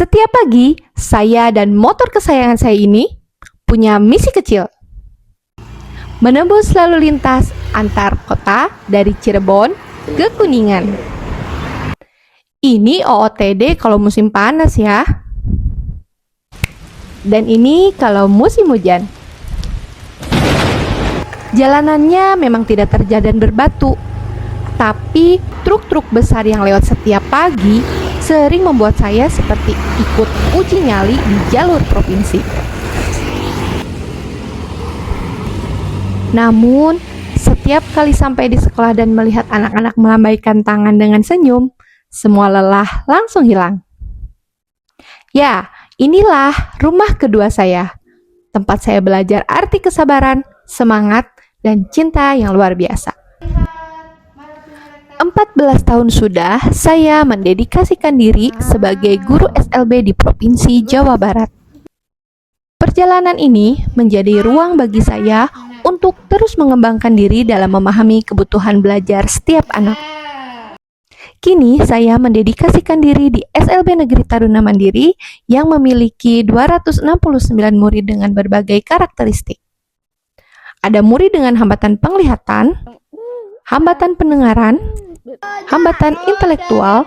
Setiap pagi, saya dan motor kesayangan saya ini punya misi kecil. Menembus lalu lintas antar kota dari Cirebon ke Kuningan. Ini OOTD kalau musim panas ya. Dan ini kalau musim hujan. Jalanannya memang tidak terjal dan berbatu, tapi truk-truk besar yang lewat setiap pagi sering membuat saya seperti ikut uji nyali di jalur provinsi. Namun, setiap kali sampai di sekolah dan melihat anak-anak melambaikan tangan dengan senyum, semua lelah langsung hilang. Ya, inilah rumah kedua saya. Tempat saya belajar arti kesabaran, semangat, dan cinta yang luar biasa. 14 tahun sudah saya mendedikasikan diri sebagai guru SLB di Provinsi Jawa Barat. Perjalanan ini menjadi ruang bagi saya untuk terus mengembangkan diri dalam memahami kebutuhan belajar setiap anak. Kini saya mendedikasikan diri di SLB Negeri Taruna Mandiri yang memiliki 269 murid dengan berbagai karakteristik. Ada murid dengan hambatan penglihatan, hambatan pendengaran, hambatan intelektual,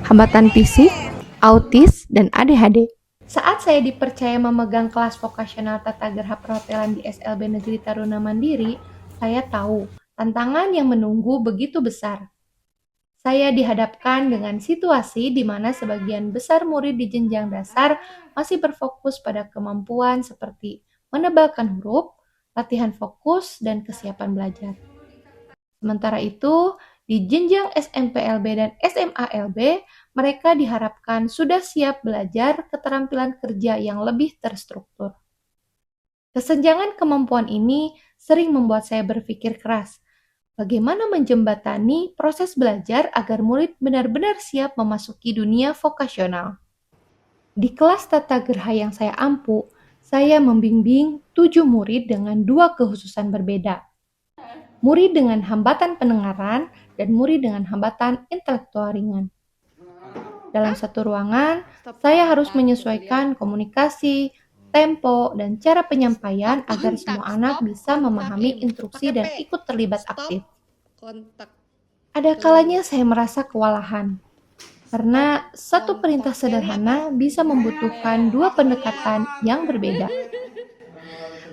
hambatan fisik, autis, dan ADHD. Saat saya dipercaya memegang kelas vokasional Tata Geraha Perhotelan di SLB Negeri Taruna Mandiri, saya tahu tantangan yang menunggu begitu besar. Saya dihadapkan dengan situasi di mana sebagian besar murid di jenjang dasar masih berfokus pada kemampuan seperti menebalkan huruf, latihan fokus, dan kesiapan belajar. Sementara itu, di jenjang SMPLB dan SMALB, mereka diharapkan sudah siap belajar keterampilan kerja yang lebih terstruktur. Kesenjangan kemampuan ini sering membuat saya berpikir keras, bagaimana menjembatani proses belajar agar murid benar-benar siap memasuki dunia vokasional. Di kelas Tata Geraha yang saya ampu, saya membimbing 7 murid dengan 2 kekhususan berbeda. Murid dengan hambatan pendengaran dan murid dengan hambatan intelektual ringan. Dalam satu ruangan, saya harus menyesuaikan komunikasi, tempo, dan cara penyampaian agar semua anak bisa memahami instruksi dan ikut terlibat aktif. Ada kalanya saya merasa kewalahan, karena satu perintah sederhana bisa membutuhkan 2 pendekatan yang berbeda.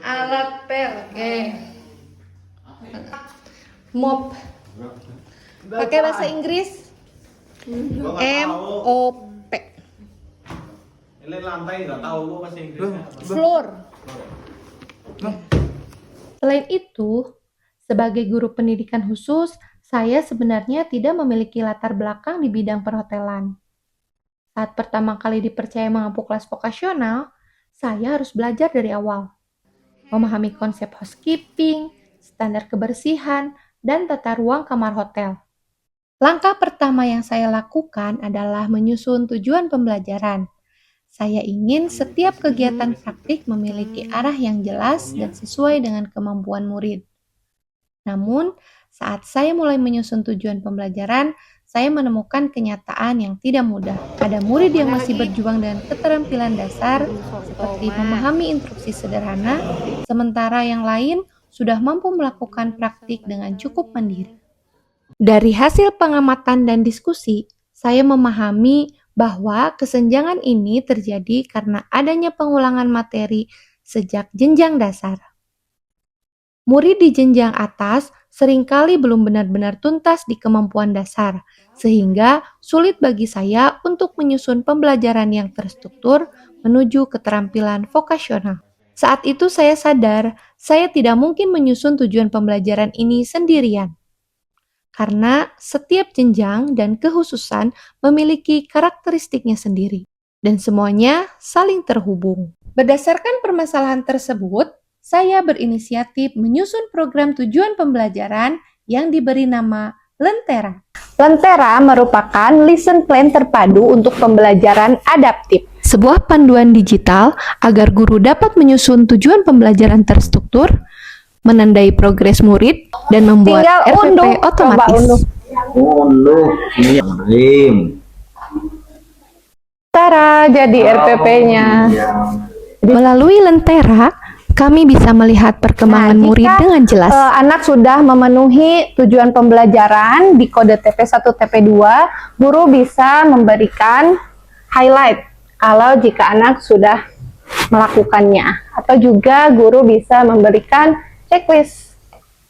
Alat pel, oke. Mop. Pakai bahasa Inggris. MOP. Ini lantai nggak tahu lu bahasa Inggrisnya. Floor. Selain itu, sebagai guru pendidikan khusus, saya sebenarnya tidak memiliki latar belakang di bidang perhotelan. Saat pertama kali dipercaya mengampu kelas vokasional, saya harus belajar dari awal. Memahami konsep housekeeping, standar kebersihan, dan tata ruang kamar hotel. Langkah pertama yang saya lakukan adalah menyusun tujuan pembelajaran. Saya ingin setiap kegiatan praktik memiliki arah yang jelas dan sesuai dengan kemampuan murid. Namun, saat saya mulai menyusun tujuan pembelajaran, saya menemukan kenyataan yang tidak mudah. Ada murid yang masih berjuang dengan keterampilan dasar, seperti memahami instruksi sederhana, sementara yang lain sudah mampu melakukan praktik dengan cukup mandiri. Dari hasil pengamatan dan diskusi, saya memahami bahwa kesenjangan ini terjadi karena adanya pengulangan materi sejak jenjang dasar. Murid di jenjang atas seringkali belum benar-benar tuntas di kemampuan dasar, sehingga sulit bagi saya untuk menyusun pembelajaran yang terstruktur menuju keterampilan vokasional. Saat itu saya sadar, saya tidak mungkin menyusun tujuan pembelajaran ini sendirian. Karena setiap jenjang dan kekhususan memiliki karakteristiknya sendiri, dan semuanya saling terhubung. Berdasarkan permasalahan tersebut, saya berinisiatif menyusun program tujuan pembelajaran yang diberi nama Lentera. Lentera merupakan lesson plan terpadu untuk pembelajaran adaptif. Sebuah panduan digital agar guru dapat menyusun tujuan pembelajaran terstruktur, menandai progres murid, dan membuat RPP otomatis. Unduh, ini yang lain. Tara! jadi RPP-nya. Melalui Lentera, kami bisa melihat perkembangan Nah, murid jika, dengan jelas. Anak sudah memenuhi tujuan pembelajaran di kode TP1, TP2, guru bisa memberikan highlight kalau jika anak sudah melakukannya, atau juga guru bisa memberikan checklist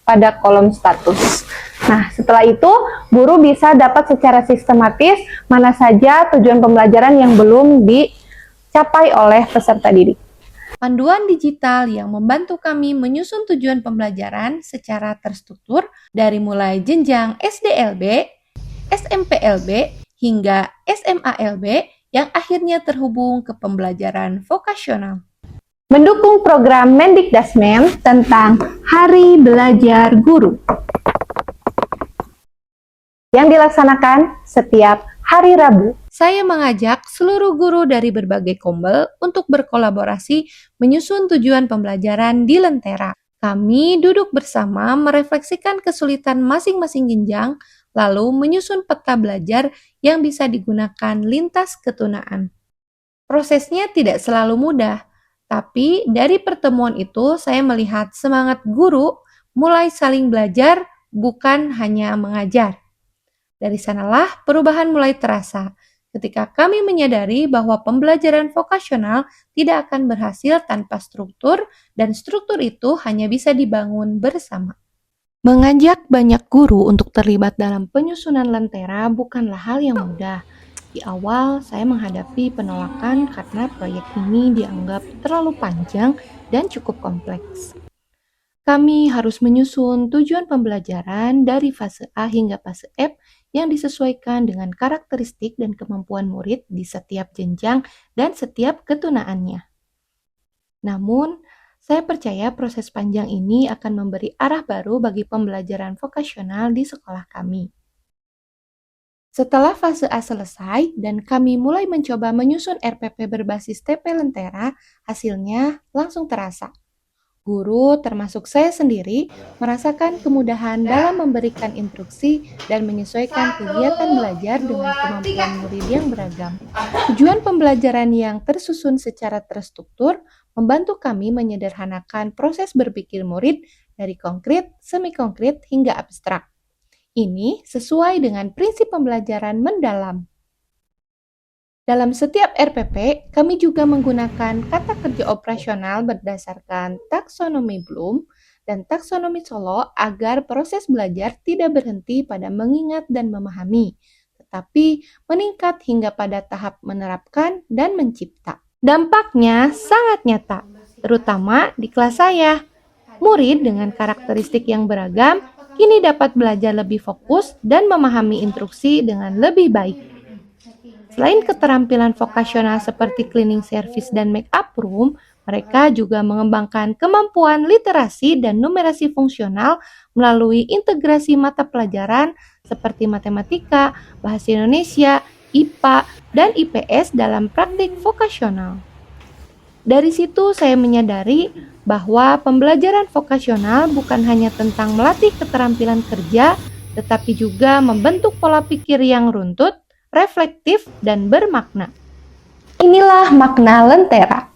pada kolom status. Nah, setelah itu guru bisa dapat secara sistematis mana saja tujuan pembelajaran yang belum dicapai oleh peserta didik. Panduan digital yang membantu kami menyusun tujuan pembelajaran secara terstruktur dari mulai jenjang SDLB, SMPLB, hingga SMALB yang akhirnya terhubung ke pembelajaran vokasional. Mendukung program Mendikdasmen tentang Hari Belajar Guru yang dilaksanakan setiap hari Rabu. Saya mengajak seluruh guru dari berbagai kombel untuk berkolaborasi menyusun tujuan pembelajaran di Lentera. Kami duduk bersama merefleksikan kesulitan masing-masing jenjang, lalu menyusun peta belajar yang bisa digunakan lintas ketunaan. Prosesnya tidak selalu mudah, tapi dari pertemuan itu saya melihat semangat guru mulai saling belajar, bukan hanya mengajar. Dari sanalah perubahan mulai terasa, ketika kami menyadari bahwa pembelajaran vokasional tidak akan berhasil tanpa struktur, dan struktur itu hanya bisa dibangun bersama. Mengajak banyak guru untuk terlibat dalam penyusunan Lentera bukanlah hal yang mudah. Di awal, saya menghadapi penolakan karena proyek ini dianggap terlalu panjang dan cukup kompleks. Kami harus menyusun tujuan pembelajaran dari fase A hingga fase F yang disesuaikan dengan karakteristik dan kemampuan murid di setiap jenjang dan setiap ketunaannya. Namun, saya percaya proses panjang ini akan memberi arah baru bagi pembelajaran vokasional di sekolah kami. Setelah fase A selesai dan kami mulai mencoba menyusun RPP berbasis TP Lentera, hasilnya langsung terasa. Guru, termasuk saya sendiri, merasakan kemudahan dalam memberikan instruksi dan menyesuaikan kegiatan belajar dengan kemampuan murid yang beragam. Tujuan pembelajaran yang tersusun secara terstruktur membantu kami menyederhanakan proses berpikir murid dari konkret, semi-konkret, hingga abstrak. Ini sesuai dengan prinsip pembelajaran mendalam. Dalam setiap RPP, kami juga menggunakan kata kerja operasional berdasarkan taksonomi Bloom dan taksonomi Solo agar proses belajar tidak berhenti pada mengingat dan memahami, tetapi meningkat hingga pada tahap menerapkan dan mencipta. Dampaknya sangat nyata, terutama di kelas saya. Murid dengan karakteristik yang beragam kini dapat belajar lebih fokus dan memahami instruksi dengan lebih baik. Selain keterampilan vokasional seperti cleaning service dan make up room, mereka juga mengembangkan kemampuan literasi dan numerasi fungsional melalui integrasi mata pelajaran seperti matematika, bahasa Indonesia, IPA, dan IPS dalam praktik vokasional. Dari situ saya menyadari bahwa pembelajaran vokasional bukan hanya tentang melatih keterampilan kerja, tetapi juga membentuk pola pikir yang runtut, reflektif, dan bermakna. Inilah makna Lentera,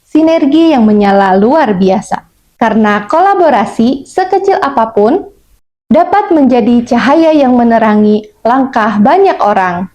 sinergi yang menyala luar biasa. Karena kolaborasi sekecil apapun dapat menjadi cahaya yang menerangi langkah banyak orang.